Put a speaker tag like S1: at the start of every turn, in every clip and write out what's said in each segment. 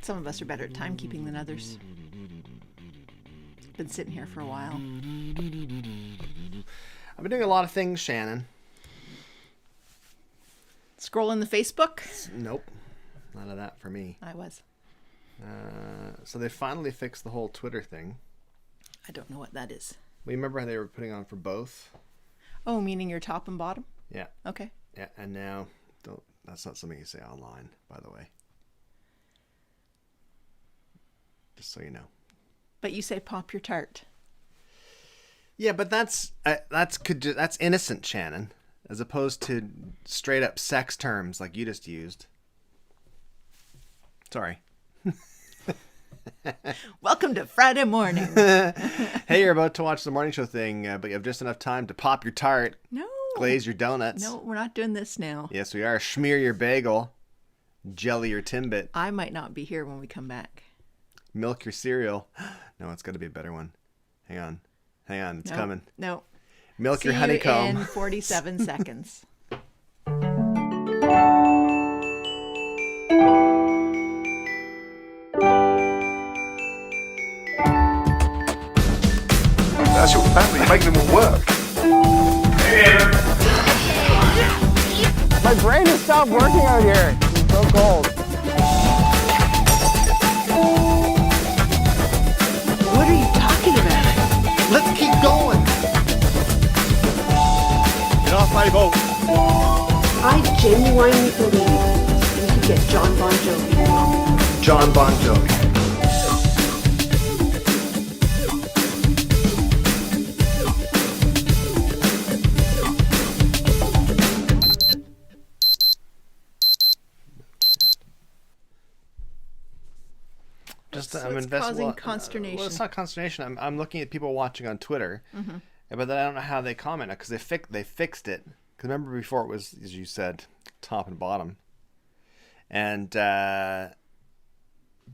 S1: Some of us are better at timekeeping than others. Been sitting here for a while.
S2: I've been doing a lot of things, Shannon.
S1: Scrolling the Facebook?
S2: Nope. None of that for me.
S1: I was.
S2: So they finally fixed the whole Twitter thing.
S1: I don't know what that is.
S2: Well, you remember how they were putting on for both?
S1: Oh, meaning your top and bottom?
S2: Yeah.
S1: Okay.
S2: Yeah, and now, that's not something you say online, by the way. Just so you know.
S1: But you say pop your tart.
S2: Yeah, but that's innocent, Shannon, as opposed to straight up sex terms like you just used. Sorry.
S1: Welcome to Friday morning.
S2: Hey, you're about to watch the morning show thing, but you have just enough time to pop your tart,
S1: No.
S2: glaze your donuts.
S1: No, we're not doing this now.
S2: Yes, we are. Schmear your bagel, jelly your Timbit,
S1: I might not be here when we come back.
S2: milk your cereal. No, it's got to be a better one. Hang on, it's coming.
S1: No.
S2: Milk
S1: See
S2: your honeycomb.
S1: you in 47 seconds.
S3: That's your family. You're making them all work.
S4: My brain has stopped working out here. It's so cold.
S1: What are you talking about?
S2: Let's keep going.
S3: Get off my boat.
S5: I genuinely believe we could get John Bon Jovi.
S2: John Bon Jovi.
S1: Causing consternation.
S2: Well, it's not consternation. I'm looking at people watching on Twitter, but then I don't know how they comment because they fixed it. Because remember before it was, as you said, top and bottom, and then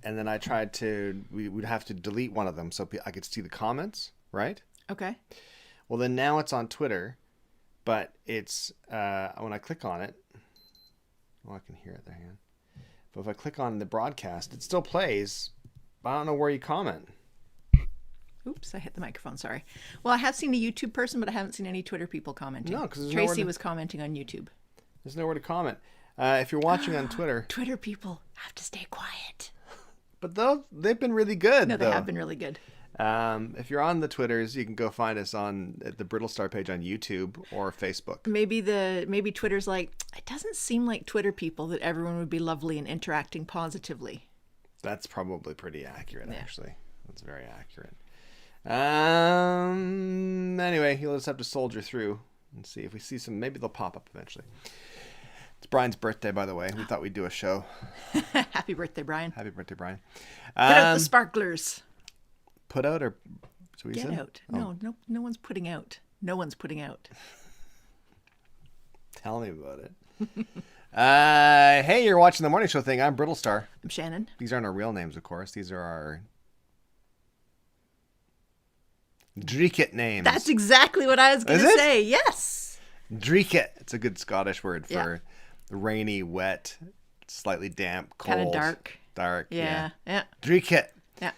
S2: I tried to. We'd have to delete one of them so I could see the comments, right?
S1: Okay.
S2: Well, then now it's on Twitter, but it's when I click on it. Well, I can hear it there. Hang on. But if I click on the broadcast, it still plays. But I don't know where you comment.
S1: Oops, I hit the microphone. Sorry. Well, I have seen a YouTube person, but I haven't seen any Twitter people commenting.
S2: No, because
S1: Tracy was commenting on YouTube.
S2: There's nowhere to comment. If you're watching on Twitter,
S1: Twitter people have to stay quiet.
S2: but they've been really good.
S1: No, they have been really good.
S2: If you're on the Twitters, you can go find us on the Brittle Star page on YouTube or Facebook.
S1: Maybe Twitter's like, it doesn't seem like Twitter people that everyone would be lovely and interacting positively.
S2: That's probably pretty accurate,
S1: Yeah.
S2: actually. That's very accurate. Anyway, you'll just have to soldier through and see if we see some. Maybe they'll pop up eventually. It's Brian's birthday, by the way. We thought we'd do a show.
S1: Happy birthday, Brian.
S2: Happy birthday, Brian.
S1: Put out the sparklers.
S2: Put out or so
S1: Get out.
S2: Oh.
S1: No one's putting out. No one's putting out.
S2: Tell me about it. Hey, you're watching the morning show thing. I'm Brittle Star.
S1: I'm Shannon.
S2: These aren't our real names, of course. These are our Dreeket names.
S1: That's exactly what I was going to say. Yes.
S2: Dreeket. It's a good Scottish word for rainy, wet, slightly damp, cold.
S1: Kind of dark.
S2: Dark,
S1: Yeah.
S2: Dreeket.
S1: Yeah.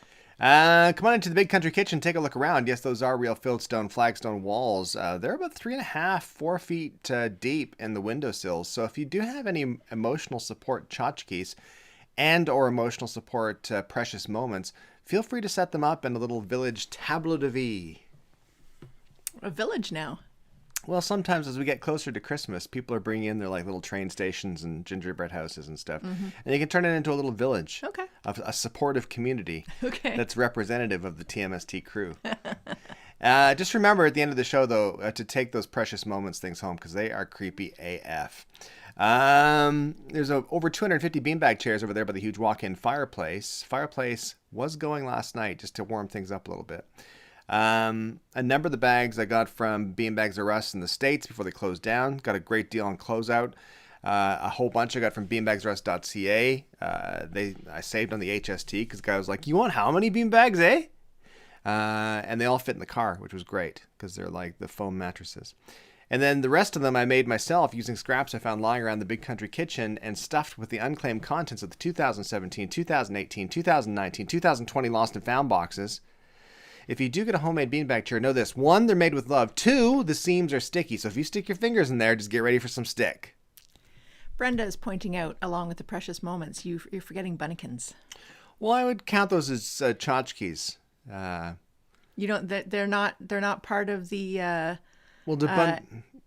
S2: Come on into the Big Country Kitchen. Take a look around. Yes, those are real fieldstone, flagstone walls. They're about 3.5, 4 feet deep in the windowsills. So if you do have any emotional support tchotchkes and or emotional support precious moments, feel free to set them up in a little village tableau de vie.
S1: A village now.
S2: Well, sometimes as we get closer to Christmas, people are bringing in their like little train stations and gingerbread houses and stuff. And you can turn it into a little village.
S1: Okay.
S2: Of a supportive community.
S1: Okay.
S2: That's representative of the TMST crew. Just remember at the end of the show, though, to take those precious moments things home because they are creepy AF. There's over 250 beanbag chairs over there by the huge walk-in fireplace. Fireplace was going last night just to warm things up a little bit. A number of the bags I got from Beanbags R Us in the States before they closed down. Got a great deal on closeout. A whole bunch I got from beanbagsrus.ca. I saved on the HST because the guy was like, "You want how many beanbags, eh?" And they all fit in the car, which was great because they're like the foam mattresses. And then the rest of them I made myself using scraps I found lying around the Big Country Kitchen and stuffed with the unclaimed contents of the 2017, 2018, 2019, 2020 Lost and Found boxes. If you do get a homemade beanbag chair, know this. 1, they're made with love. 2, the seams are sticky. So if you stick your fingers in there, just get ready for some stick.
S1: Brenda is pointing out, along with the precious moments, you're forgetting bunnikins.
S2: Well, I would count those as tchotchkes.
S1: You don't. They're not part of the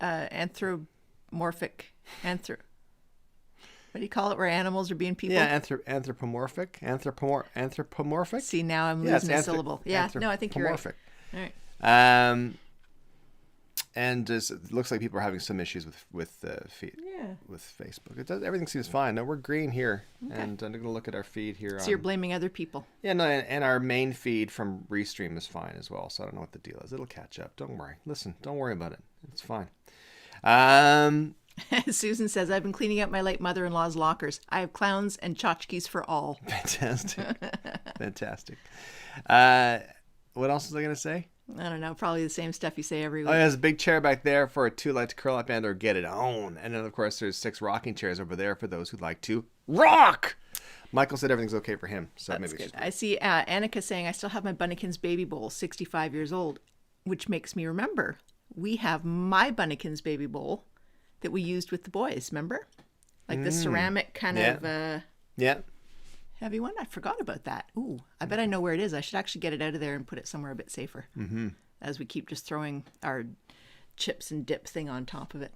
S1: anthropomorphic. What do you call it? Where animals are being people?
S2: Yeah, anthropomorphic. Anthropomorphic.
S1: See, now I'm losing a syllable. Yeah, no, I think you're right. All right.
S2: And it looks like people are having some issues with feed.
S1: Yeah.
S2: With Facebook. Everything seems fine. No, we're green here, and I'm going to look at our feed here.
S1: So you're blaming other people.
S2: Yeah, no, and our main feed from Restream is fine as well. So I don't know what the deal is. It'll catch up. Don't worry. Listen, don't worry about it. It's fine.
S1: Susan says, I've been cleaning out my late mother-in-law's lockers. I have clowns and tchotchkes for all.
S2: Fantastic. Fantastic. What else was I going to say?
S1: I don't know. Probably the same stuff you say every week.
S2: Oh, there's a big chair back there for a 2 like to curl up and or get it on. And then, of course, there's 6 rocking chairs over there for those who like to rock. Michael said everything's okay for him. So
S1: That's
S2: maybe
S1: good. I see Annika saying, I still have my Bunnikins baby bowl, 65 years old, which makes me remember we have my Bunnikins baby bowl that we used with the boys, remember? Like the ceramic kind of heavy one. I forgot about that. Ooh, I bet I know where it is. I should actually get it out of there and put it somewhere a bit safer. Mm-hmm. As we keep just throwing our chips and dip thing on top of it.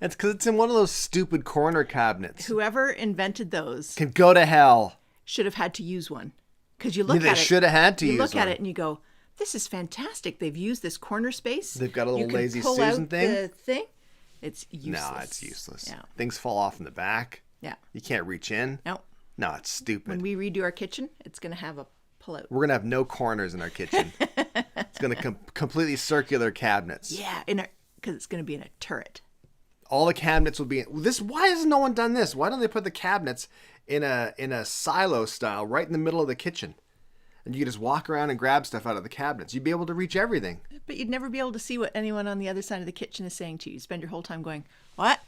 S2: It's because it's in one of those stupid corner cabinets.
S1: Whoever invented those
S2: Can go to hell.
S1: should have had to use one. Because you look at it.
S2: They should have had to use
S1: You look
S2: one.
S1: at it and you go, this is fantastic. They've used this corner space.
S2: They've got a little
S1: You can
S2: lazy
S1: pull
S2: Susan
S1: out
S2: thing.
S1: the thing. It's useless.
S2: No, it's useless.
S1: Yeah.
S2: Things fall off in the back.
S1: Yeah.
S2: You can't reach in.
S1: No.
S2: No, it's stupid.
S1: When we redo our kitchen, it's going to have a pull-out.
S2: We're going to have no corners in our kitchen. It's going to completely circular cabinets.
S1: Yeah, because it's going to be in a turret.
S2: All the cabinets will be in this. Why has no one done this? Why don't they put the cabinets in a silo style right in the middle of the kitchen? And you can just walk around and grab stuff out of the cabinets. You'd be able to reach everything.
S1: But you'd never be able to see what anyone on the other side of the kitchen is saying to you. You spend your whole time going, what?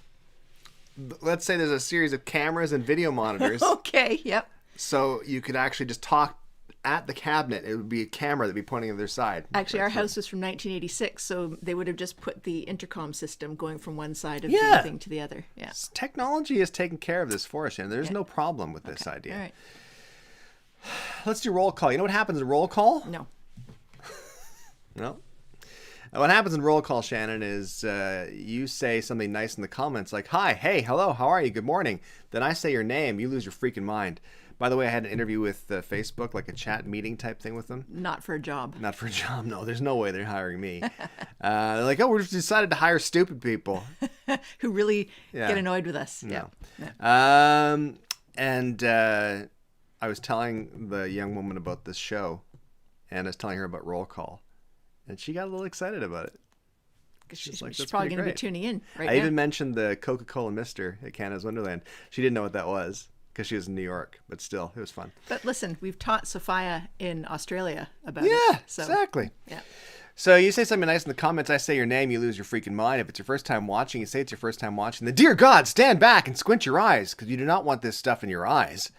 S2: Let's say there's a series of cameras and video monitors.
S1: Okay, yep.
S2: So you could actually just talk at the cabinet. It would be a camera that'd be pointing to their side.
S1: Actually, our house was from 1986, so they would have just put the intercom system going from one side of the thing to the other. Yeah.
S2: Technology has taken care of this for us, and there's no problem with this idea.
S1: All right.
S2: Let's do roll call. You know what happens in roll call?
S1: No.
S2: No. What happens in roll call, Shannon, is you say something nice in the comments like, hi, hey, hello, how are you, good morning. Then I say your name, you lose your freaking mind. By the way, I had an interview with Facebook, like a chat meeting type thing with them.
S1: Not for a job.
S2: Not for a job, no. There's no way they're hiring me. They're like, oh, we've decided to hire stupid people.
S1: Who really get annoyed with us.
S2: No.
S1: Yeah.
S2: And I was telling the young woman about this show, and I was telling her about roll call. And she got a little excited about it.
S1: She's
S2: like,
S1: probably going to be tuning in right now.
S2: I even mentioned the Coca-Cola Mister at Canada's Wonderland. She didn't know what that was because she was in New York, but still, it was fun.
S1: But listen, we've taught Sophia in Australia about it.
S2: Yeah,
S1: So,
S2: exactly.
S1: Yeah.
S2: So you say something nice in the comments, I say your name, you lose your freaking mind. If it's your first time watching, you say it's your first time watching. Then, dear God, stand back and squint your eyes because you do not want this stuff in your eyes.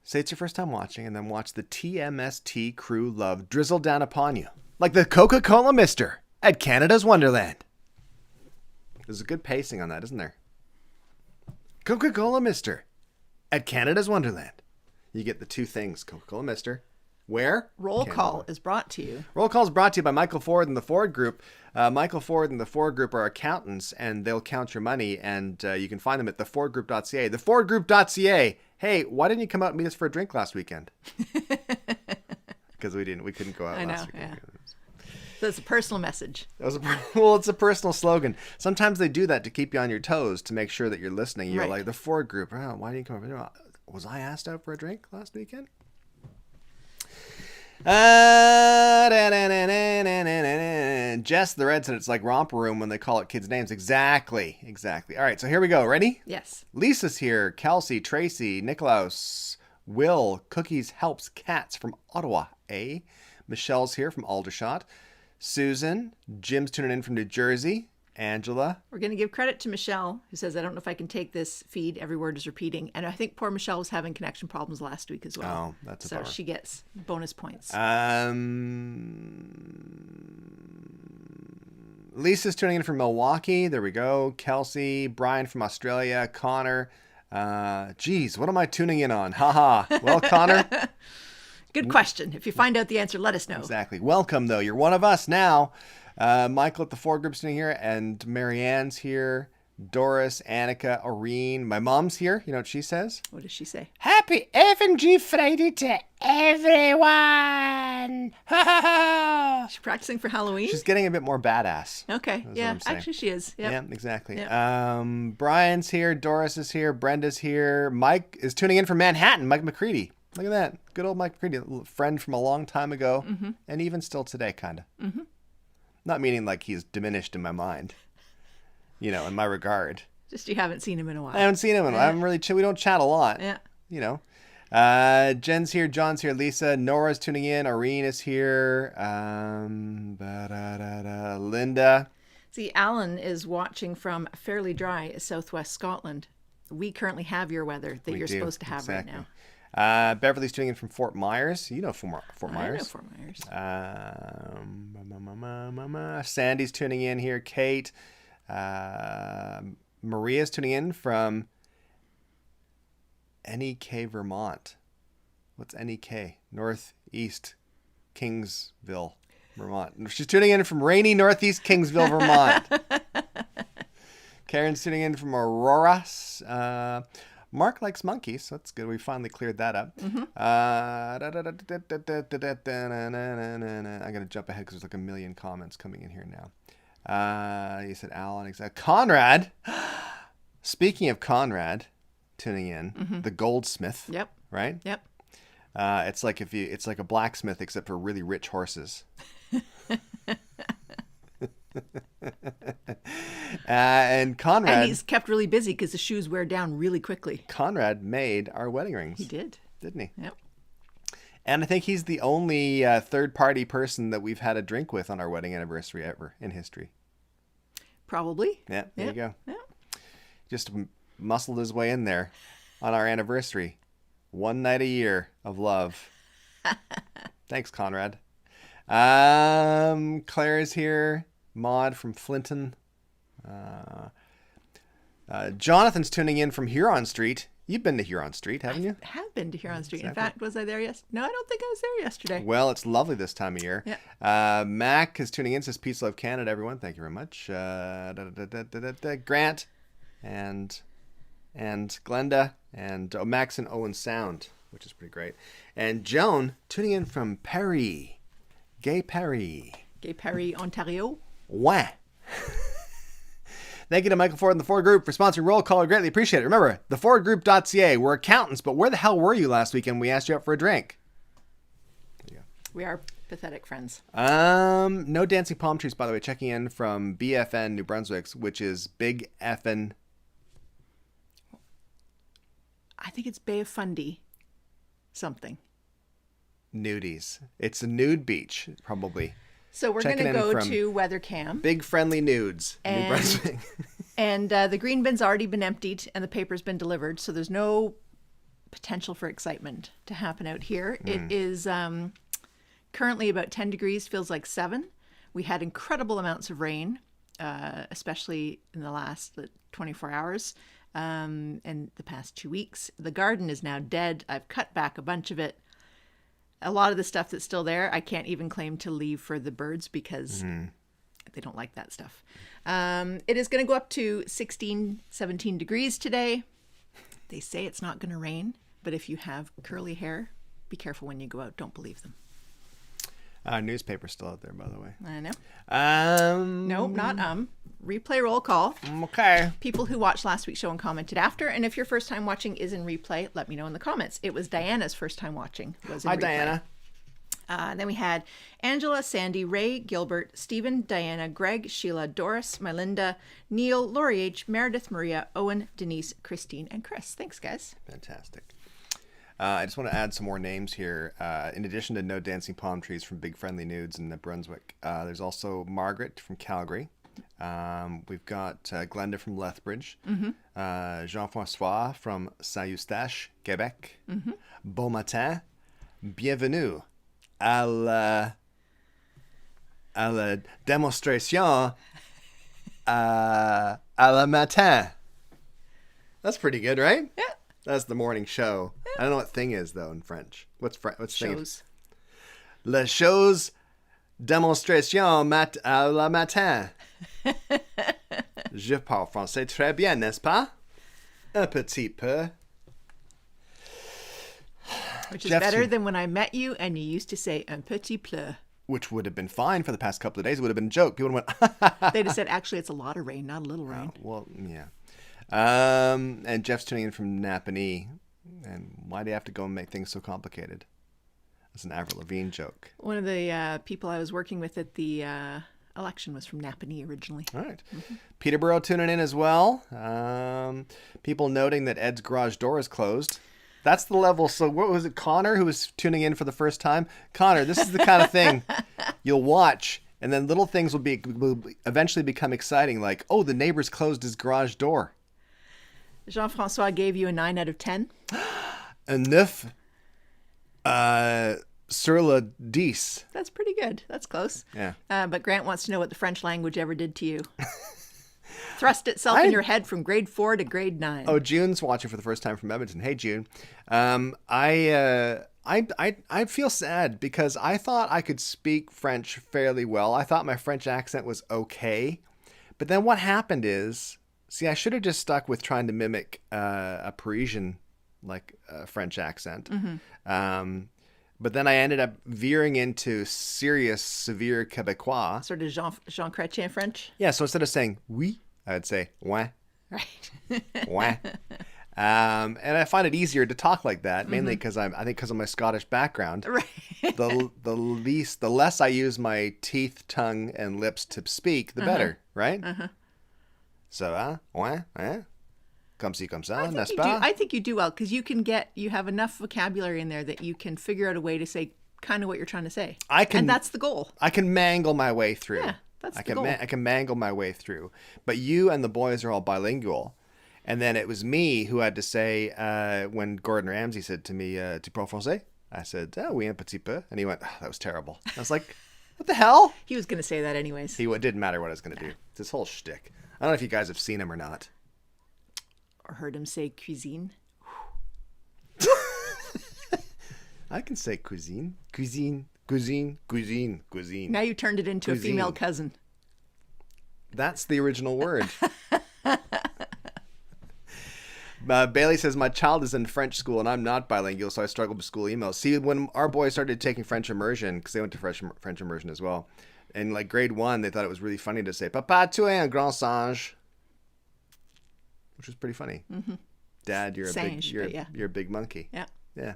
S2: Say it's your first time watching, and then watch the TMST crew love drizzle down upon you. Like the Coca-Cola Mister at Canada's Wonderland. There's a good pacing on that, isn't there? Coca-Cola Mister at Canada's Wonderland. You get the two things. Coca-Cola Mister. Where?
S1: Roll call is brought to you.
S2: Roll call is brought to you by Michael Ford and the Ford Group. Michael Ford and the Ford Group are accountants, and they'll count your money, and you can find them at thefordgroup.ca. Thefordgroup.ca. Hey, why didn't you come out and meet us for a drink last weekend? Because we couldn't go out last weekend.
S1: Yeah. So it's a personal message.
S2: Well, it's a personal slogan. Sometimes they do that to keep you on your toes, to make sure that you're listening. You're
S1: Right.
S2: like, the Ford Group, oh, why didn't you come over? Was I asked out for a drink last weekend? Jess the Red said it's like Romper Room when they call it kids' names. Exactly. All right, so here we go. Ready?
S1: Yes.
S2: Lisa's here. Kelsey, Tracy, Nicklaus, Will, Cookies Helps Cats from Ottawa. Michelle's here from Aldershot. Susan. Jim's tuning in from New Jersey. Angela.
S1: We're going to give credit to Michelle, who says, I don't know if I can take this feed. Every word is repeating. And I think poor Michelle was having connection problems last week as well.
S2: Oh, that's a
S1: so
S2: bummer.
S1: she gets bonus points.
S2: Lisa's tuning in from Milwaukee. There we go. Kelsey. Brian from Australia. Connor. Geez, what am I tuning in on? Haha. Well, Connor.
S1: Good question. If you find out the answer, let us know.
S2: Exactly. Welcome, though. You're one of us now. Michael at the Ford Group's in here, and Marianne's here. Doris, Annika, Aureen. My mom's here. You know what she says?
S1: What does she say?
S2: Happy FNG Friday to everyone!
S1: She's practicing for Halloween?
S2: She's getting a bit more badass.
S1: Okay.
S2: That's
S1: Yeah,
S2: what I'm saying.
S1: actually she is. Yep.
S2: Yeah, exactly.
S1: Yep.
S2: Brian's here. Doris is here. Brenda's here. Mike is tuning in from Manhattan. Mike McCready. Look at that. Good old Mike McCready. A friend from a long time ago.
S1: Mm-hmm.
S2: And even still today, kind of. Mm-hmm. Not meaning like he's diminished in my mind. You know, in my regard.
S1: Just you haven't seen him in a while.
S2: I haven't seen him in a while. I haven't really... We don't chat a lot.
S1: Yeah.
S2: You know. Jen's here. John's here. Lisa. Nora's tuning in. Irene is here. Linda.
S1: See, Alan is watching from fairly dry southwest Scotland. We currently have your weather that you're supposed to have right now.
S2: Beverly's tuning in from Fort Myers. You know Fort Myers.
S1: I know Fort Myers.
S2: Sandy's tuning in here. Kate. Maria's tuning in from NEK, Vermont. What's NEK? Northeast Kingsville, Vermont. She's tuning in from rainy Northeast Kingsville, Vermont. Karen's tuning in from Aurora. Mark likes monkeys, so that's good. We finally cleared that up.
S1: Mm-hmm.
S2: I'm going to jump ahead because there's like a million comments coming in here now. You said Alan. Exactly. Conrad. Speaking of Conrad, tuning in, the goldsmith.
S1: Yep.
S2: Right.
S1: Yep.
S2: It's like it's like a blacksmith except for really rich horses. And Conrad.
S1: And he's kept really busy because the shoes wear down really quickly.
S2: Conrad made our wedding rings.
S1: He did.
S2: Didn't he?
S1: Yep.
S2: And I think he's the only third-party person that we've had a drink with on our wedding anniversary ever in history.
S1: Probably.
S2: Yeah, there you go.
S1: Yeah.
S2: Just muscled his way in there on our anniversary. One night a year of love. Thanks, Conrad. Claire is here. Maud from Flinton. Jonathan's tuning in from Huron Street. You've been to Huron Street, haven't you?
S1: I have been to Huron Street.
S2: Exactly.
S1: In fact, was I there yesterday? No, I don't think I was there yesterday.
S2: Well, it's lovely this time of year.
S1: Yeah.
S2: Mac is tuning in. Says Peace, Love, Canada, everyone. Thank you very much. Grant and Glenda and Max and Owen Sound, which is pretty great. And Joan tuning in from Perry. Gay Perry.
S1: Gay Perry, Ontario.
S2: Wah. Thank you to Michael Ford and the Ford Group for sponsoring Roll Call. I greatly appreciate it. Remember, thefordgroup.ca. We're accountants, but where the hell were you last weekend? We asked you out for a drink. There you go.
S1: We are pathetic friends.
S2: No dancing palm trees, by the way. Checking in from BFN New Brunswick, which is Big Effin.
S1: I think it's Bay of Fundy. Something.
S2: Nudies. It's a nude beach, probably.
S1: So we're going to
S2: Checking in
S1: go
S2: from
S1: to Weather Cam.
S2: Big Friendly Nudes, New
S1: And-
S2: Brunswick.
S1: And the green bin's already been emptied and the paper's been delivered. So there's no potential for excitement to happen out here. It is currently about 10 degrees, feels like 7. We had incredible amounts of rain, especially in the last 24 hours and the past 2 weeks. The garden is now dead. I've cut back a bunch of it. A lot of the stuff that's still there, I can't even claim to leave for the birds because they don't like that stuff. It is going to go up to 16, 17 degrees today. They say it's not going to rain, but if you have curly hair, be careful when you go out. Don't believe them.
S2: Newspaper's still out there, by the way.
S1: I know.
S2: No,
S1: Not replay roll call.
S2: Okay.
S1: People who watched last week's show and commented after, and if your first time watching is in replay, let me know in the comments. It was Diana's first time watching. Was in
S2: Hi,
S1: replay.
S2: Diana.
S1: Then we had Angela, Sandy, Ray, Gilbert, Stephen, Diana, Greg, Sheila, Doris, Melinda, Neil, Lori H, Meredith, Maria, Owen, Denise, Christine, and Chris. Thanks, guys.
S2: Fantastic. I just want to add some more names here. In addition to No Dancing Palm Trees from Big Friendly Nudes in Brunswick, there's also Margaret from Calgary. We've got Glenda from Lethbridge. Jean-François from Saint-Eustache, Quebec. Bon matin. Bienvenue à la démonstration à la matin. That's pretty good, right?
S1: Yeah.
S2: That's the morning show. Yeah. I don't know what thing is, though, in French. What's thing?
S1: Shows.
S2: Les choses démonstration à la matin. Je parle français très bien, n'est-ce pas? Un petit peu.
S1: Which is better than when I met you and you used to say un petit peu.
S2: Which would have been fine for the past couple of days. It would have been a joke. People would have went,
S1: They'd have said, actually, it's a lot of rain, not a little rain.
S2: well, yeah. And Jeff's tuning in from Napanee. And why do you have to go and make things so complicated? It's an Avril Lavigne joke.
S1: One of the people I was working with at the election was from Napanee originally.
S2: All right. Peterborough tuning in as well. People noting that Ed's garage door is closed. That's the level. So what was it, Connor, who was tuning in for the first time? Connor, this is the kind of thing you'll watch, and then little things will eventually become exciting, like, oh, the neighbor's closed his garage door.
S1: Jean-François gave you a 9 out of 10.
S2: A 9 sur le 10.
S1: That's pretty good. That's close.
S2: Yeah.
S1: But Grant wants to know what the French language ever did to you. Thrust itself in your head from grade 4 to grade 9.
S2: Oh, June's watching for the first time from Edmonton. Hey, June. I feel sad because I thought I could speak French fairly well. I thought my French accent was okay. But then what happened is, I should have just stuck with trying to mimic a Parisian French accent. But then I ended up veering into serious, severe Quebecois.
S1: Sort of Jean Chrétien French?
S2: Yeah, so instead of saying oui, I would say ouin.
S1: Right.
S2: Ouin. And I find it easier to talk like that, mainly because because of my Scottish background.
S1: Right.
S2: the less I use my teeth, tongue, and lips to speak, the better, right? So, ouin, hein? Comme ci, comme ça, n'est-ce pas?
S1: I think you do well because you have enough vocabulary in there that you can figure out a way to say kind of what you're trying to say. And that's the goal.
S2: I can mangle my way through.
S1: Yeah, that's the goal.
S2: I can mangle my way through. But you and the boys are all bilingual. And then it was me who had to say, when Gordon Ramsay said to me, tu parles français? I said, oui, un petit peu. And he went, oh, that was terrible. I was like, what the hell?
S1: He was going to say that anyways.
S2: It didn't matter what I was going to do. It's this whole shtick. I don't know if you guys have seen him or not.
S1: Or heard him say cuisine.
S2: I can say cuisine. Cuisine. Cuisine. Cuisine. Cuisine.
S1: Now you turned it into
S2: Cuisine.
S1: A female cousin.
S2: That's the original word. Bailey says, my child is in French school and I'm not bilingual, so I struggled with school emails. See, when our boys started taking French immersion, because they went to French immersion as well, in grade 1, they thought it was really funny to say, Papa, tu es un grand singe. Which was pretty funny. Mm-hmm. Dad, you're a big monkey.
S1: Yeah.
S2: Yeah.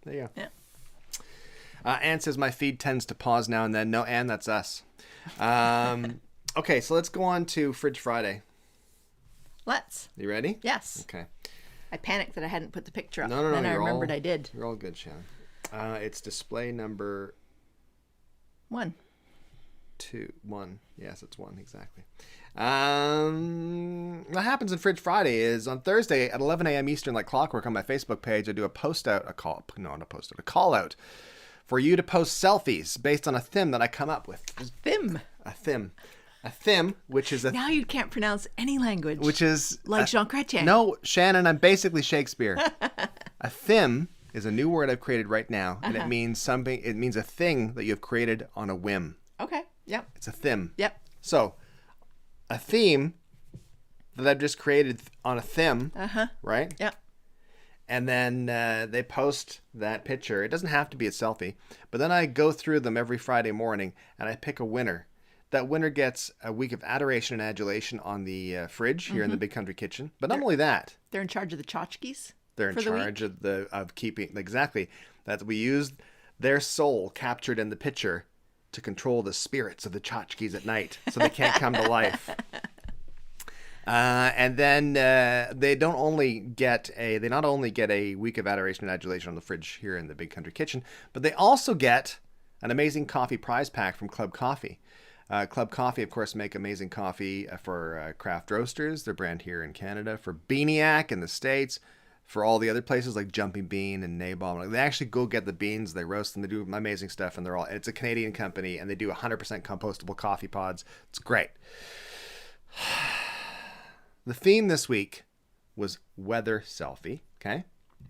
S2: There you go.
S1: Yeah.
S2: Anne says, my feed tends to pause now and then. No, Anne, that's us. Okay, so let's go on to Fridge Friday.
S1: Let's.
S2: You ready?
S1: Yes.
S2: Okay.
S1: I panicked that I hadn't put the picture up.
S2: No.
S1: Then I remembered I did.
S2: You're all good, Shannon. It's display number
S1: 1.
S2: 1. Yes, it's 1, exactly. What happens in Fridge Friday is on Thursday at 11 a.m. Eastern, like clockwork, on my Facebook page, I do a call out for you to post selfies based on a theme that I come up with. A theme, which is
S1: now you can't pronounce any language.
S2: Which is
S1: like Jean Chrétien.
S2: No, Shannon, I'm basically Shakespeare. A theme is a new word I've created right now, and it means something. It means a thing that you have created on a whim.
S1: Okay. Yep.
S2: It's a theme.
S1: Yep.
S2: So, a theme that I've just created on a theme. Right.
S1: Yep.
S2: And then they post that picture. It doesn't have to be a selfie, but then I go through them every Friday morning and I pick a winner. That winner gets a week of adoration and adulation on the fridge here in the Big Country Kitchen. But not only that,
S1: they're in charge of the tchotchkes.
S2: They're in charge of keeping exactly that. We use their soul captured in the picture to control the spirits of the tchotchkes at night, so they can't come to life. And then they not only get a week of adoration and adulation on the fridge here in the Big Country Kitchen, but they also get an amazing coffee prize pack from Club Coffee. Club Coffee, of course, make amazing coffee for craft roasters, their brand here in Canada, for Beaniac in the States, for all the other places like Jumping Bean and Nabob. They actually go get the beans, they roast them, they do amazing stuff, and it's a Canadian company, and they do 100% compostable coffee pods. It's great. The theme this week was weather selfie, okay?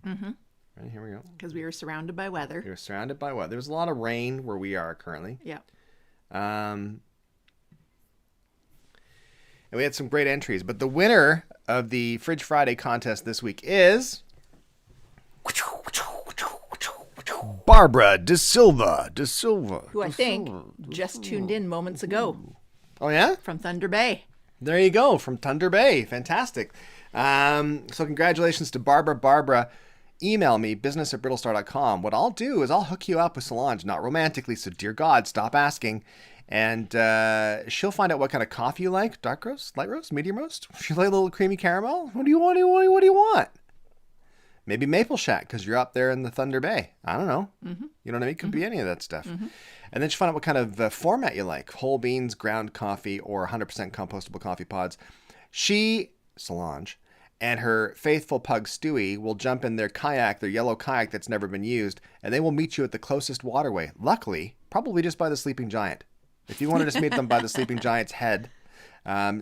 S2: Mm-hmm. Right, here we go.
S1: Because we were surrounded by weather.
S2: We were surrounded by weather. There's a lot of rain where we are currently.
S1: Yeah.
S2: And we had some great entries, but the winner of the Fridge Friday contest this week is Barbara De Silva.
S1: Who I think just tuned in moments ago
S2: Oh, yeah?
S1: from Thunder Bay.
S2: There you go, from Thunder Bay. Fantastic. So congratulations to Barbara. Barbara, email me, business@brittlestar.com. What I'll do is I'll hook you up with Solange, not romantically, so dear God, stop asking. And she'll find out what kind of coffee you like. Dark roast, light roast, medium roast? She like a little creamy caramel? What do you want? What do you want? Maybe Maple Shack because you're up there in the Thunder Bay. I don't know. Mm-hmm. You know what I mean? Could be any of that stuff. Mm-hmm. And then she'll find out what kind of format you like. Whole beans, ground coffee, or 100% compostable coffee pods. She, Solange, and her faithful pug Stewie will jump in their kayak, their yellow kayak that's never been used, and they will meet you at the closest waterway. Luckily, probably just by the Sleeping Giant. If you want to just meet them by the Sleeping Giant's head,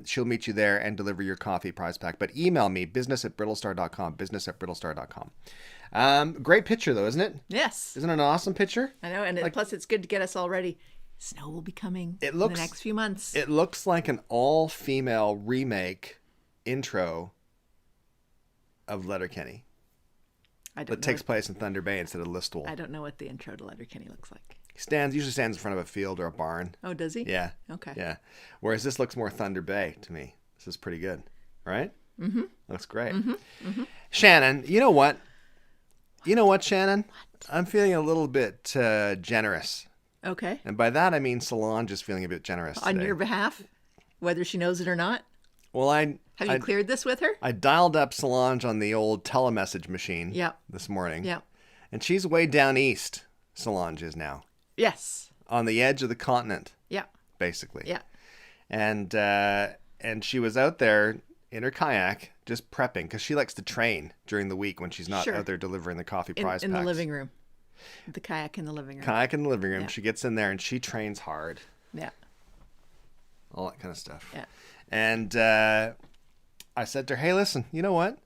S2: she'll meet you there and deliver your coffee prize pack. But email me, business@brittlestar.com, business@brittlestar.com. Great picture, though, isn't it?
S1: Yes.
S2: Isn't it an awesome picture?
S1: I know, and plus it's good to get us all ready. Snow will be coming in the next few months.
S2: It looks like an all-female remake intro of Letterkenny. That takes place in Thunder Bay instead of Listowel.
S1: I don't know what the intro to Letterkenny looks like.
S2: He usually stands in front of a field or a barn.
S1: Oh, does he?
S2: Yeah.
S1: Okay.
S2: Yeah. Whereas this looks more Thunder Bay to me. This is pretty good, right? Mm-hmm. Looks great. Mm-hmm. Mm-hmm. Shannon, you know what? You know what, Shannon? What? I'm feeling a little bit generous.
S1: Okay.
S2: And by that, I mean Solange is feeling a bit generous
S1: on
S2: today.
S1: your behalf, whether she knows it or not?
S2: Well,
S1: Have you cleared this with her?
S2: I dialed up Solange on the old telemessage machine this morning.
S1: Yeah.
S2: And she's way down east, Solange is now.
S1: Yes.
S2: On the edge of the continent.
S1: Yeah.
S2: Basically.
S1: Yeah.
S2: And she was out there in her kayak just prepping because she likes to train during the week when she's not out there delivering the coffee prize
S1: in
S2: packs.
S1: the living room. The kayak in the living room.
S2: Kayak in the living room. Yeah. She gets in there and she trains hard.
S1: Yeah.
S2: All that kind of stuff.
S1: Yeah.
S2: And I said to her, hey, listen, you know what?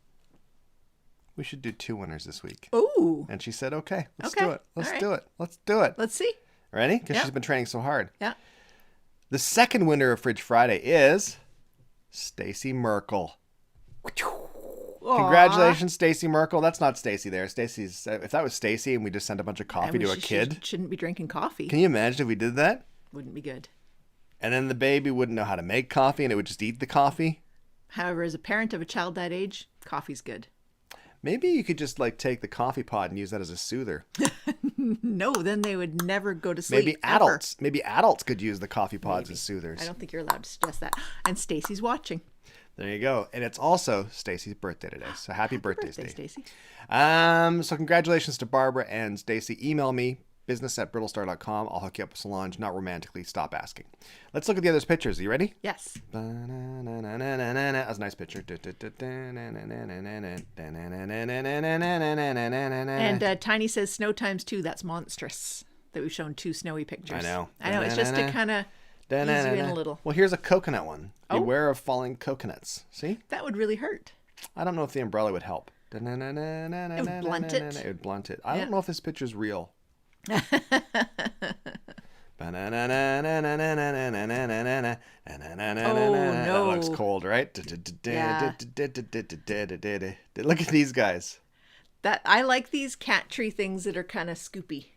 S2: We should do 2 winners this week.
S1: Ooh.
S2: And she said, okay, let's do it. Let's do it. Let's do it.
S1: Let's see.
S2: Ready? Because she's been training so hard.
S1: Yeah.
S2: The second winner of Fridge Friday is Stacy Merkel. Congratulations, Stacy Merkel. That's not Stacy there. Stacy's. If that was Stacy and we just sent a bunch of coffee to a kid.
S1: Shouldn't be drinking coffee.
S2: Can you imagine if we did that?
S1: Wouldn't be good.
S2: And then the baby wouldn't know how to make coffee and it would just eat the coffee.
S1: However, as a parent of a child that age, coffee's good.
S2: Maybe you could just take the coffee pod and use that as a soother.
S1: No, then they would never go to sleep.
S2: Maybe adults could use the coffee pods as soothers.
S1: I don't think you're allowed to suggest that. And Stacy's watching.
S2: There you go. And it's also Stacy's birthday today. So happy birthday,
S1: Stacy.
S2: So congratulations to Barbara and Stacy. Email me, business@brittlestar.com. I'll hook you up with Solange, not romantically. Stop asking. Let's look at the other pictures. Are you ready?
S1: Yes.
S2: That's a nice picture.
S1: And Tiny says snow times 2. That's monstrous. That we've shown 2 snowy pictures. I know. It's just to kind of ease you in a little.
S2: Well, here's a coconut one. Beware of falling coconuts. See?
S1: That would really hurt.
S2: I don't know if the umbrella would help. It would
S1: blunt it.
S2: It would blunt it. I don't know if this picture's real. Oh
S1: no.
S2: That looks cold, right?
S1: Yeah.
S2: Look at these guys.
S1: I like these cat tree things that are kind of scoopy.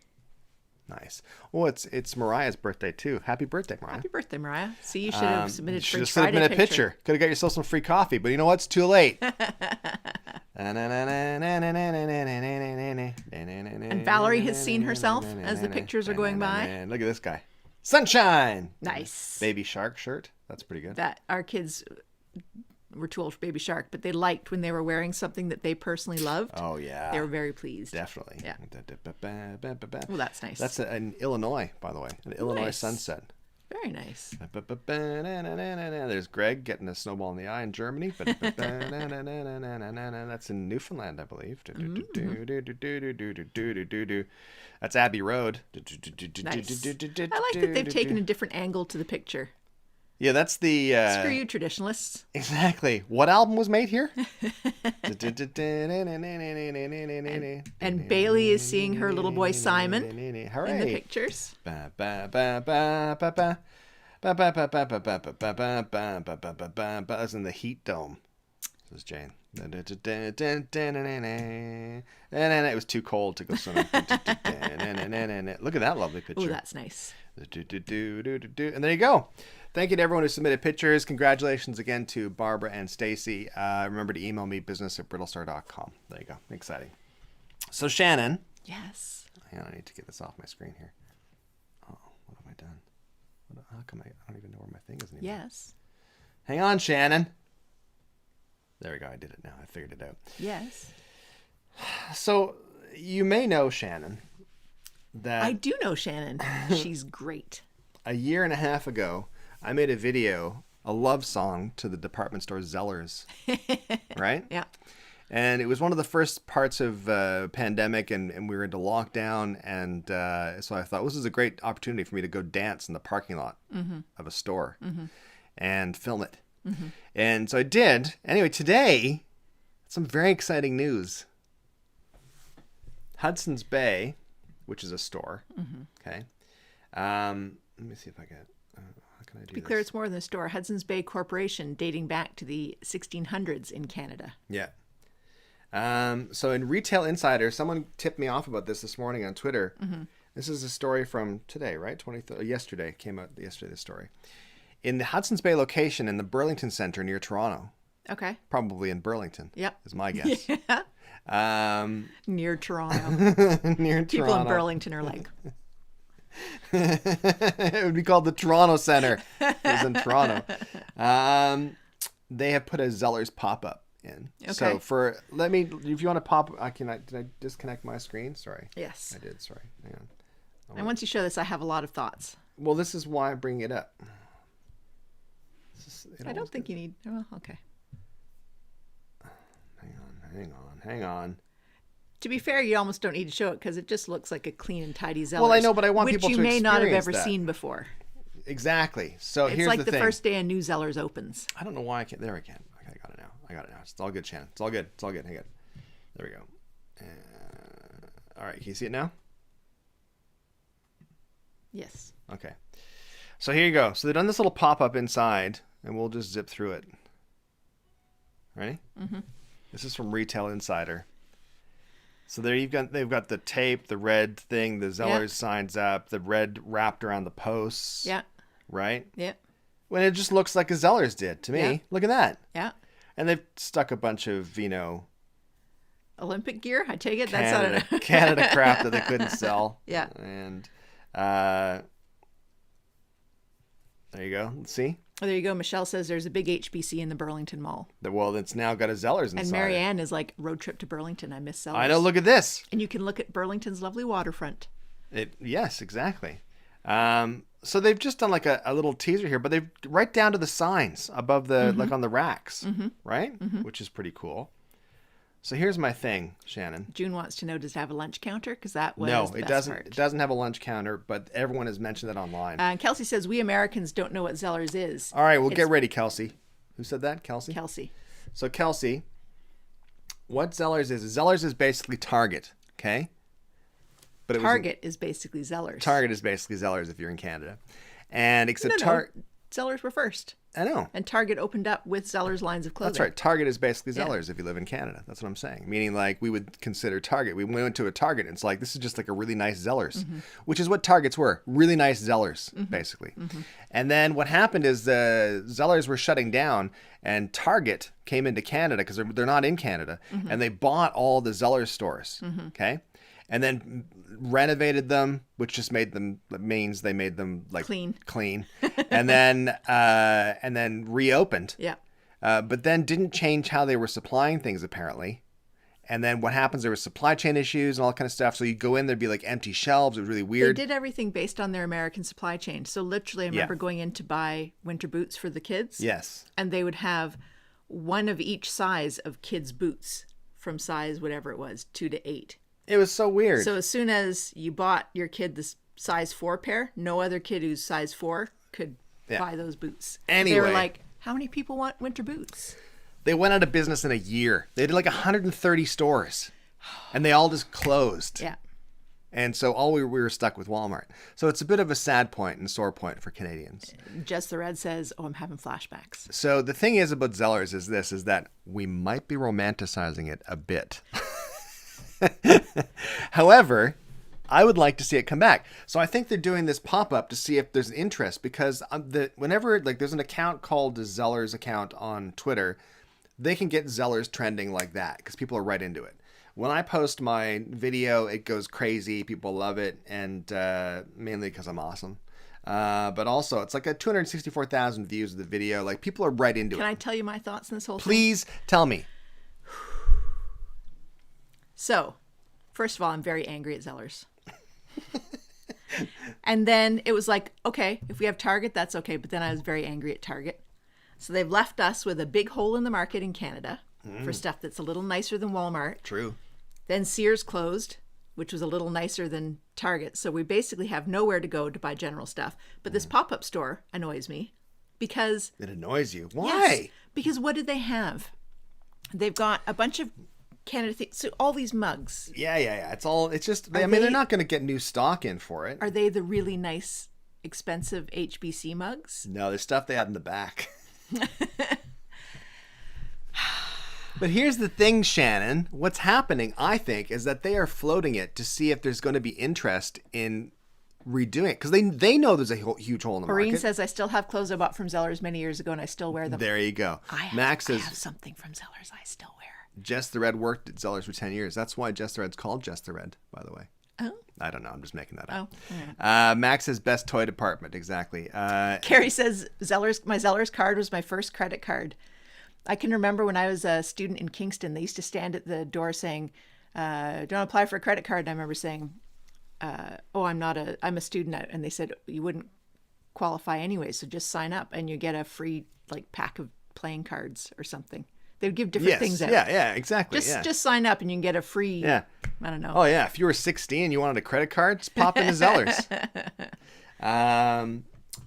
S2: Nice. Well, it's Mariah's birthday too. Happy birthday, Mariah.
S1: Happy birthday, Mariah. See, you should have submitted
S2: Should have
S1: Friday
S2: submitted a picture. Could have got yourself some free coffee, but you know what? It's too late. And
S1: Valerie has seen herself as the pictures are going by.
S2: Look at this guy. Sunshine.
S1: Nice.
S2: Baby shark shirt. That's pretty good.
S1: That our kids were too old for Baby Shark, but they liked when they were wearing something that they personally loved.
S2: Oh, yeah.
S1: They were very pleased.
S2: Definitely.
S1: Yeah.
S2: Well,
S1: Well, that's nice.
S2: That's in Illinois, by the way. An Illinois
S1: Nice.
S2: sunset.
S1: Very nice.
S2: There's Greg getting a snowball in the eye in Germany. That's in Newfoundland, I believe. That's Abbey Road.
S1: Nice. I like that they've taken a different angle to the picture.
S2: Yeah, that's the...
S1: Screw you, traditionalists.
S2: Exactly. What album was made here?
S1: And Bailey is seeing her little boy Simon
S2: Hooray.
S1: in the pictures.
S2: That's in the Heat Dome. This is Jane. And it was too cold to go swimming. Look at that lovely picture.
S1: Oh, that's nice.
S2: And there you go. Thank you to everyone who submitted pictures. Congratulations again to Barbara and Stacy. Remember to email me, business@brittlestar.com. There you go. Exciting. So, Shannon.
S1: Yes.
S2: Hang on, I need to get this off my screen here. Oh, what have I done? How come I don't even know where my thing is anymore?
S1: Yes.
S2: Hang on, Shannon. There we go. I did it now. I figured it out.
S1: Yes.
S2: So, you may know, Shannon, that
S1: I do know Shannon. She's great.
S2: a year and a half ago, I made a video, a love song to the department store Zellers, right?
S1: Yeah.
S2: And it was one of the first parts of pandemic, and we were into lockdown, and so I thought this is a great opportunity for me to go dance in the parking lot of a store and film it. And so I did. Anyway, today, some very exciting news. Hudson's Bay, which is a store, okay? Let me see if I get... how can I do
S1: To be
S2: this?
S1: clear, it's more than a store. Hudson's Bay Corporation, dating back to the 1600s in Canada.
S2: Yeah. So in Retail Insider, someone tipped me off about this morning on Twitter. This is a story from today, right? Yesterday. Came out yesterday, this story. In the Hudson's Bay location in the Burlington Centre near Toronto,
S1: Okay.
S2: probably in Burlington,
S1: Yep.
S2: is my guess.
S1: Near Toronto.
S2: Near
S1: People
S2: Toronto.
S1: in Burlington are like,
S2: It would be called the Toronto Centre. It was in Toronto. They have put a Zellers pop-up in.
S1: Okay.
S2: So if you want to pop, did I disconnect my screen? Sorry.
S1: yes.
S2: I did, sorry. Hang on.
S1: And once you show this, I have a lot of thoughts.
S2: Well, this is why I bring it up.
S1: I don't think you need, well, okay.
S2: Hang on.
S1: To be fair, you almost don't need to show it because it just looks like a clean and tidy Zellers.
S2: Well, I know, but I want people
S1: which
S2: to
S1: you may not have
S2: experience
S1: ever
S2: that.
S1: seen before.
S2: Exactly. So
S1: It's
S2: here's
S1: like
S2: the
S1: the
S2: thing.
S1: first day a new Zellers opens.
S2: I don't know why I can't. There I can. Okay, I got it now. It's all good, Shannon. It's all good. Hang on. There we go. All right. Can you see it now?
S1: Yes.
S2: Okay. So here you go. So they've done this little pop-up inside, and we'll just zip through it. Ready? Mm-hmm. This is from Retail Insider. So there they've got the tape, the red thing, the Zellers signs up, the red wrapped around the posts.
S1: Yeah.
S2: Right?
S1: Yeah.
S2: When it just looks like a Zellers did to me.
S1: Yeah.
S2: Look at that.
S1: Yeah.
S2: And they've stuck a bunch of,
S1: Olympic gear, I take it. That's not it.
S2: Canada crap that they couldn't sell.
S1: Yeah.
S2: And there you go. Let's see.
S1: Oh, there you go. Michelle says there's a big HBC in the Burlington Mall.
S2: Well, it's now got a Zellers inside.
S1: And Marianne is like, road trip to Burlington. I miss Zellers.
S2: I know. Look at this.
S1: And you can look at Burlington's lovely waterfront.
S2: Yes, exactly. So they've just done like a little teaser here, but they've right down to the signs above the like on the racks, right? Which is pretty cool. So here's my thing, Shannon.
S1: June wants to know, does it have a lunch counter? Because that was
S2: No,
S1: the
S2: it
S1: best
S2: doesn't.
S1: part.
S2: It doesn't have a lunch counter, but everyone has mentioned it online.
S1: And Kelsey says, we Americans don't know what Zellers is.
S2: All right, well,
S1: It's
S2: get ready, Kelsey. Who said that? Kelsey?
S1: Kelsey.
S2: So, Kelsey, what Zellers is basically Target, okay? But
S1: Target is basically Zellers.
S2: Target is basically Zellers if you're in Canada. And except
S1: No. Zellers were first.
S2: I know.
S1: And Target opened up with Zellers lines of clothing.
S2: That's right. Target is basically
S1: Yeah.
S2: Zellers if you live in Canada. That's what I'm saying. Meaning, like, we would consider Target. We went to a Target, and it's like, this is just like a really nice Zellers, which is what Targets were. Really nice Zellers, basically. And then what happened is the Zellers were shutting down, and Target came into Canada because they're not in Canada, and they bought all the Zellers stores, okay? And then renovated them, which just means they made them like
S1: Clean.
S2: and then reopened.
S1: Yeah.
S2: but then didn't change how they were supplying things apparently. And then what happens? There was supply chain issues and all that kind of stuff. So you go in, there'd be like empty shelves. It was really weird.
S1: They did everything based on their American supply chain. So literally, I remember going in to buy winter boots for the kids.
S2: Yes.
S1: And they would have one of each size of kids' boots from size whatever it was, 2 to 8.
S2: It was so weird.
S1: So as soon as you bought your kid this size 4 pair, no other kid who's size 4 could buy those boots.
S2: Anyway.
S1: They were like, how many people want winter boots?
S2: They went out of business in a year. They did like 130 stores. And they all just closed.
S1: Yeah.
S2: And so we were stuck with Walmart. So it's a bit of a sad point and sore point for Canadians.
S1: Just the Red says, oh, I'm having flashbacks.
S2: So the thing is about Zellers is that we might be romanticizing it a bit. However, I would like to see it come back. So I think they're doing this pop-up to see if there's an interest, because whenever like there's an account called the Zellers account on Twitter, they can get Zellers trending like that because people are right into it. When I post my video, it goes crazy. People love it, and mainly because I'm awesome. But also, it's like 264,000 views of the video. Like, people are right into it.
S1: Can I tell you my thoughts on this whole thing?
S2: Please tell me.
S1: So, first of all, I'm very angry at Zellers. And then it was like, okay, if we have Target, that's okay. But then I was very angry at Target. So they've left us with a big hole in the market in Canada for stuff that's a little nicer than Walmart.
S2: True.
S1: Then Sears closed, which was a little nicer than Target. So we basically have nowhere to go to buy general stuff. But this pop-up store annoys me because...
S2: It annoys you. Why?
S1: Yes, because what did they have? They've got a bunch of Canada things. So all these mugs.
S2: Yeah. It's just, they're not going to get new stock in for it.
S1: Are they the really nice, expensive HBC mugs?
S2: No, there's stuff they have in the back. But here's the thing, Shannon. What's happening, I think, is that they are floating it to see if there's going to be interest in redoing it. Because they know there's a huge hole in the
S1: Maureen
S2: market.
S1: says, I still have clothes I bought from Zellers many years ago and I still wear them.
S2: There you go.
S1: Max says, I have something from Zellers I still wear.
S2: Jess the Red worked at Zellers for 10 years. That's why Jess the Red's called Jess the Red, by the way.
S1: Oh.
S2: I don't know. I'm just making that up.
S1: Oh.
S2: Max says best toy department. Exactly.
S1: Carrie says, my Zellers card was my first credit card. I can remember when I was a student in Kingston, they used to stand at the door saying, do you want to apply for a credit card? And I remember saying, I'm a student. And they said, you wouldn't qualify anyway, so just sign up and you get a free pack of playing cards or something. They would give different things out.
S2: Yeah, exactly.
S1: Just sign up and you can get a free, I don't know.
S2: Oh, yeah. If you were 16 and you wanted a credit card, just pop into Zellers.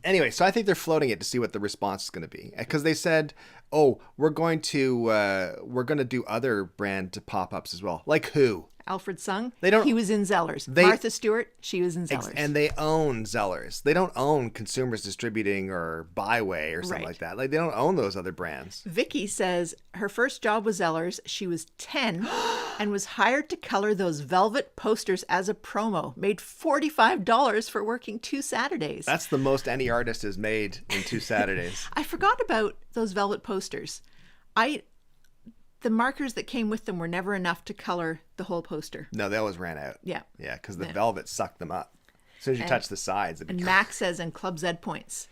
S2: Anyway, so I think they're floating it to see what the response is going to be. Because they said, we're going to do other brand pop-ups as well. Like who?
S1: Alfred Sung,
S2: They don't-
S1: he was in Zellers. Martha Stewart, she was in Zellers.
S2: And they own Zellers. They don't own Consumers Distributing or Byway or something
S1: Right.
S2: like that. Like, they don't own those other brands.
S1: Vicky says her first job was Zellers. She was 10 and was hired to color those velvet posters as a promo. Made $45 for working 2 Saturdays.
S2: That's the most any artist has made in 2 Saturdays.
S1: I forgot about those velvet posters. The markers that came with them were never enough to color the whole poster.
S2: No, they always ran out.
S1: Yeah.
S2: Yeah, because the velvet sucked them up. As soon as you touch the sides.
S1: And Max says, and Club Z points.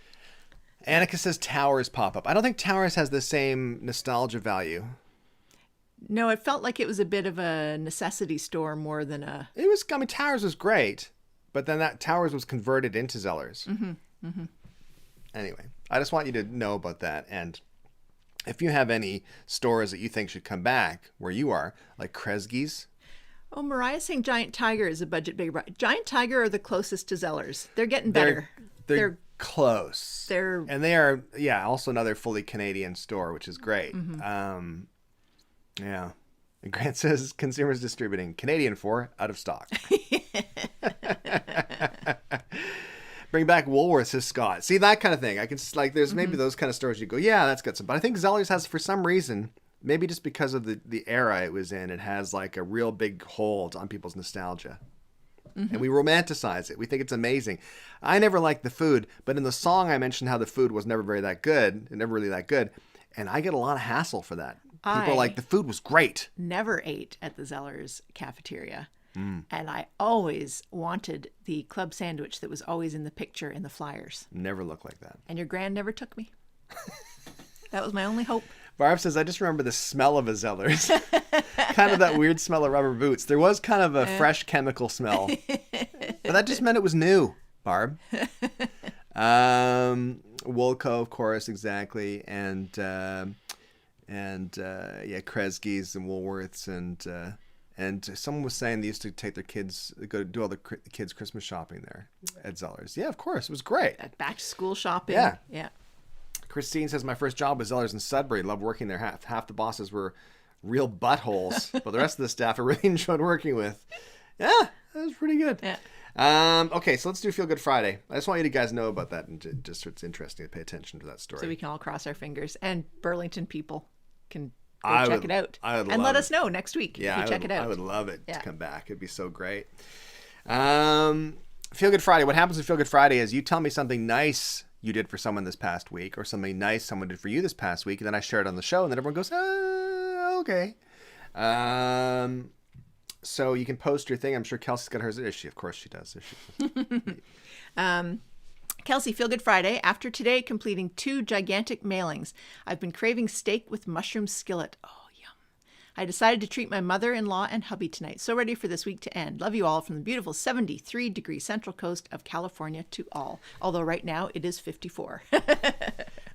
S2: Annika says Towers pop up. I don't think Towers has the same nostalgia value.
S1: No, it felt like it was a bit of a necessity store more than a...
S2: Towers was great, but then that Towers was converted into Zellers. Anyway, I just want you to know about that. And if you have any stores that you think should come back where you are, like Kresge's.
S1: Oh, Mariah's saying Giant Tiger is a budget big brand. Giant Tiger are the closest to Zellers. They're getting better.
S2: They're close.
S1: And
S2: they are, also another fully Canadian store, which is great. Yeah. And Grant says Consumers Distributing. Canadian for out of stock. Bring back Woolworths, says Scott. See, that kind of thing. I can there's maybe those kind of stores you go, yeah, that's got some. But I think Zellers has, for some reason, maybe just because of the era it was in, it has like a real big hold on people's nostalgia. And we romanticize it. We think it's amazing. I never liked the food, but in the song I mentioned how the food was never really that good. And I get a lot of hassle for that. People are like, the food was great.
S1: Never ate at the Zellers cafeteria. And I always wanted the club sandwich that was always in the picture in the flyers.
S2: Never looked like that.
S1: And your grand never took me. That was my only hope.
S2: Barb says, I just remember the smell of a Zellers. Kind of that weird smell of rubber boots. There was kind of a fresh chemical smell. But that just meant it was new, Barb. Woolco, of course, exactly. And Kresge's and Woolworths. And someone was saying they used to take their kids, go do all the kids' Christmas shopping there at Zellers. Yeah, of course. It was great.
S1: Back to school shopping.
S2: Yeah.
S1: Yeah.
S2: Christine says, my first job was Zellers in Sudbury. Loved working there. Half the bosses were real buttholes, but the rest of the staff I really enjoyed working with. Yeah, that was pretty good.
S1: Yeah.
S2: Okay, so let's do Feel Good Friday. I just want you to guys know about that, and just it's interesting to pay attention to that story.
S1: So we can all cross our fingers, and Burlington people can check it out
S2: and
S1: let us know next week.
S2: Yeah,
S1: if you check it out.
S2: I would love it to come back. It'd be so great. Feel Good Friday. What happens with Feel Good Friday is you tell me something nice you did for someone this past week, or something nice someone did for you this past week, and then I share it on the show, and then everyone goes, okay. So you can post your thing. I'm sure Kelsey's got hers. Is she? Of course she does.
S1: Kelsey, Feel Good Friday. After today completing 2 gigantic mailings, I've been craving steak with mushroom skillet. Oh, yum. I decided to treat my mother-in-law and hubby tonight. So ready for this week to end. Love you all from the beautiful 73-degree Central Coast of California to all. Although right now it is 54.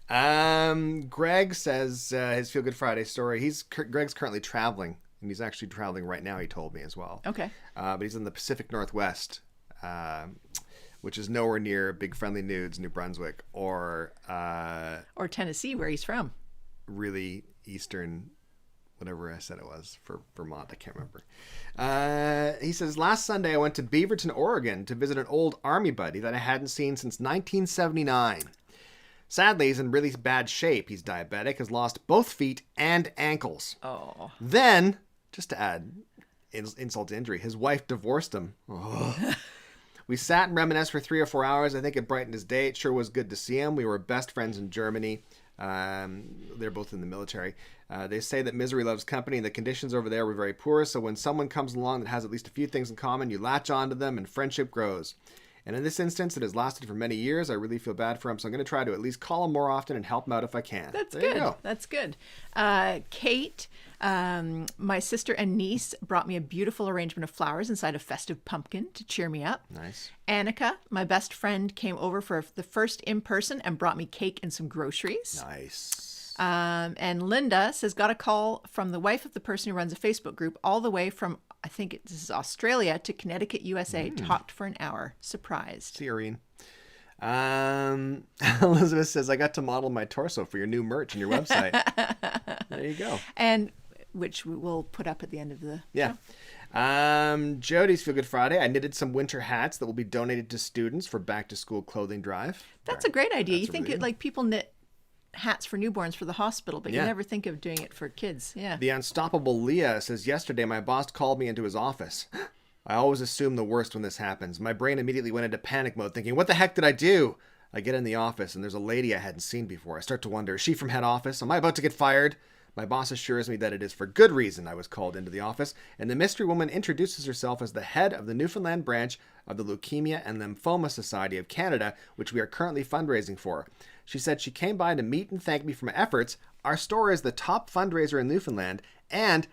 S2: Greg says his Feel Good Friday story. Greg's currently traveling, and he's actually traveling right now, he told me as well.
S1: Okay.
S2: But he's in the Pacific Northwest, which is nowhere near Big Friendly Nudes, New Brunswick, or
S1: Tennessee, where he's from.
S2: Really eastern, whatever I said it was, for Vermont. I can't remember. He says, last Sunday I went to Beaverton, Oregon to visit an old army buddy that I hadn't seen since 1979. Sadly, he's in really bad shape. He's diabetic, has lost both feet and ankles.
S1: Oh.
S2: Then, just to add insult to injury, his wife divorced him. Oh. We sat and reminisced for 3 or 4 hours. I think it brightened his day. It sure was good to see him. We were best friends in Germany. They're both in the military. They say that misery loves company, and the conditions over there were very poor. So when someone comes along that has at least a few things in common, you latch onto them and friendship grows. And in this instance, it has lasted for many years. I really feel bad for him, so I'm going to try to at least call him more often and help him out if I can.
S1: That's
S2: there
S1: good.
S2: You go.
S1: That's good. Kate, my sister and niece brought me a beautiful arrangement of flowers inside a festive pumpkin to cheer me up.
S2: Nice.
S1: Annika, my best friend, came over for the first in-person and brought me cake and some groceries.
S2: Nice.
S1: And Linda says, got a call from the wife of the person who runs a Facebook group all the way from, I think this is Australia, to Connecticut, USA. Talked for an hour. Surprised.
S2: See you, Irene. Elizabeth says, I got to model my torso for your new merch on your website. There you go.
S1: And which we will put up at the end of the
S2: Yeah.
S1: show.
S2: Jody's Feel Good Friday. I knitted some winter hats that will be donated to students for back-to-school clothing drive.
S1: That's a great idea. You
S2: That's
S1: think
S2: really good.
S1: like people knit hats for newborns for the hospital, but
S2: Yeah.
S1: you never think of doing it for kids. Yeah.
S2: The unstoppable Leah says, yesterday my boss called me into his office. I always assume the worst when this happens. My brain immediately went into panic mode thinking, what the heck did I do? I get in the office and there's a lady I hadn't seen before. I start to wonder, is she from head office? Am I about to get fired? My boss assures me that it is for good reason I was called into the office, and the mystery woman introduces herself as the head of the Newfoundland branch of the Leukemia and Lymphoma Society of Canada, which we are currently fundraising for. She said she came by to meet and thank me for my efforts. Our store is the top fundraiser in Newfoundland, and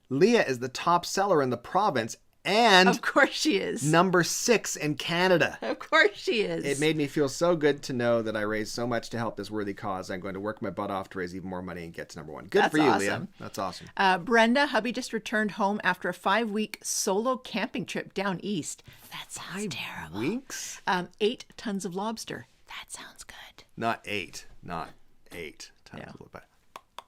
S2: Leah is the top seller in the province, and
S1: Of course she is.
S2: number 6 in Canada.
S1: Of course she is.
S2: It made me feel so good to know that I raised so much to help this worthy cause. I'm going to work my butt off to raise even more money and get to number 1. Good
S1: That's
S2: for you, Leah.
S1: awesome.
S2: That's awesome.
S1: Brenda, hubby just returned home after a 5-week solo camping trip down east. That sounds terrible.
S2: Weeks?
S1: 8 tons of lobster. That sounds good.
S2: Not 8. Not 8 tons.
S1: Yeah.
S2: But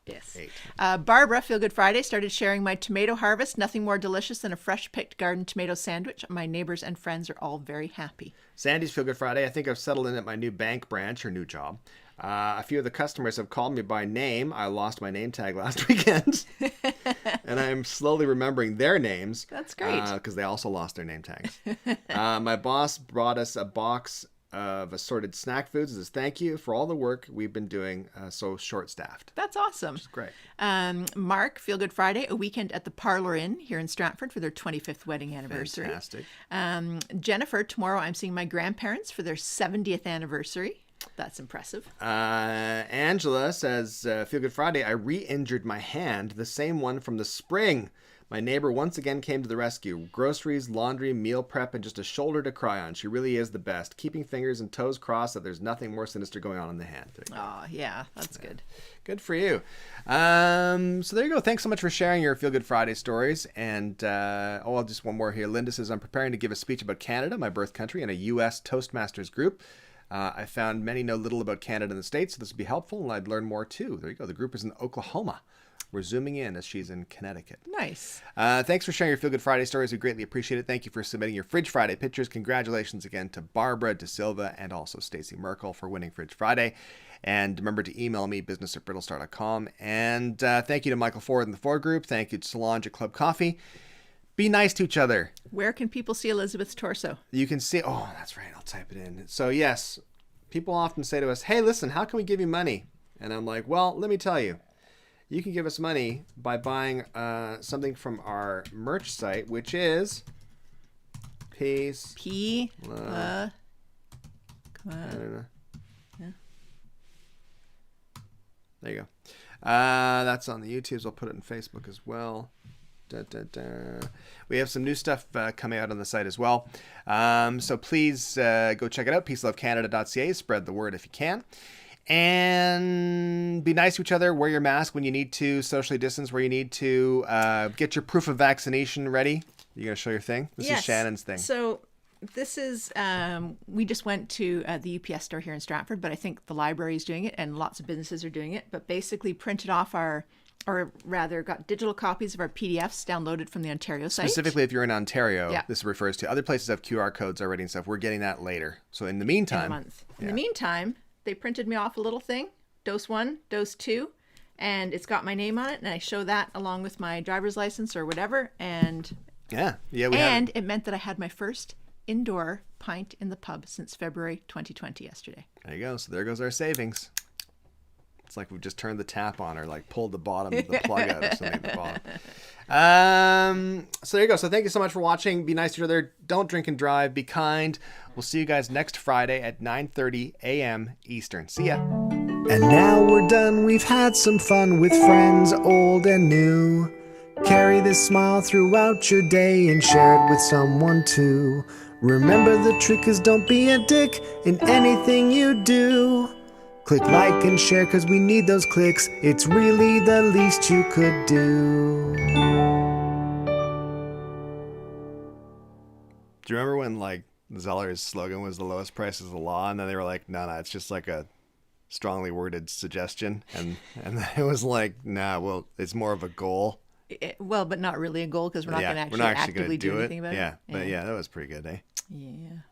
S1: Yes.
S2: 8.
S1: Barbara, Feel Good Friday, started sharing my tomato harvest. Nothing more delicious than a fresh picked garden tomato sandwich. My neighbors and friends are all very happy.
S2: Sandy's Feel Good Friday. I think I've settled in at my new bank branch or new job. A few of the customers have called me by name. I lost my name tag last weekend. And I'm slowly remembering their names.
S1: That's great.
S2: Because they also lost their name tags. My boss brought us a box of assorted snack foods as thank you for all the work we've been doing so short-staffed.
S1: That's awesome.
S2: Great.
S1: Mark, Feel Good Friday, a weekend at the Parlor Inn here in Stratford for their 25th wedding anniversary.
S2: Fantastic.
S1: Jennifer, tomorrow I'm seeing my grandparents for their 70th anniversary. That's impressive.
S2: Angela says, Feel Good Friday, I re-injured my hand, the same one from the spring. My neighbor once again came to the rescue. Groceries, laundry, meal prep, and just a shoulder to cry on. She really is the best. Keeping fingers and toes crossed that there's nothing more sinister going on in the hand.
S1: Oh, yeah, that's good.
S2: Good for you. So there you go. Thanks so much for sharing your Feel Good Friday stories. And, just one more here. Linda says, I'm preparing to give a speech about Canada, my birth country, in a U.S. Toastmasters group. I found many know little about Canada and the States, so this would be helpful, and I'd learn more too. There you go. The group is in Oklahoma. We're zooming in as she's in Connecticut.
S1: Nice.
S2: Thanks for sharing your Feel Good Friday stories. We greatly appreciate it. Thank you for submitting your Fridge Friday pictures. Congratulations again to Barbara De Silva and also Stacey Merkel for winning Fridge Friday. And remember to email me, business@brittlestar.com. And thank you to Michael Ford and the Ford Group. Thank you to Solange at Club Coffee. Be nice to each other.
S1: Where can people see Elizabeth's torso?
S2: You can see, oh, that's right. I'll type it in. So yes, people often say to us, hey, listen, how can we give you money? And I'm like, well, let me tell you. You can give us money by buying something from our merch site, which is Peace.
S1: I
S2: don't know.
S1: Yeah.
S2: There you go. That's on the YouTubes. I'll put it on Facebook as well. We have some new stuff coming out on the site as well. So please go check it out. peacelovecanada.ca. Spread the word if you can. And be nice to each other. Wear your mask when you need to. Socially distance where you need to. Get your proof of vaccination ready. You gonna show your thing? This is Shannon's thing.
S1: So this is, we just went to the UPS store here in Stratford, but I think the library is doing it and lots of businesses are doing it. But basically printed off got digital copies of our PDFs downloaded from the Ontario site.
S2: Specifically, if you're in Ontario,
S1: Yeah.
S2: this refers to other places have QR codes already and stuff. We're getting that later. So in the meantime,
S1: In a month. In the meantime, they printed me off a little thing, dose 1, dose 2, and it's got my name on it, and I show that along with my driver's license or whatever, and it meant that I had my first indoor pint in the pub since February 2020 yesterday.
S2: There you go. So there goes our savings. It's like we've just turned the tap on or like pulled the bottom of the plug out or something at the bottom. So there you go. So thank you so much for watching. Be nice to each other. Don't drink and drive. Be kind. We'll see you guys next Friday at 9:30 a.m. Eastern. See ya. And now we're done. We've had some fun with friends old and new. Carry this smile throughout your day and share it with someone too. Remember the trick is don't be a dick in anything you do. Click like and share because we need those clicks. It's really the least you could do. Do you remember when like Zeller's slogan was the lowest price is the law? And then they were like, no, it's just like a strongly worded suggestion. And it was like, well, it's more of a goal.
S1: But not really a goal because we're not going to actually actively do anything about it.
S2: But that was pretty good, eh?
S1: Yeah.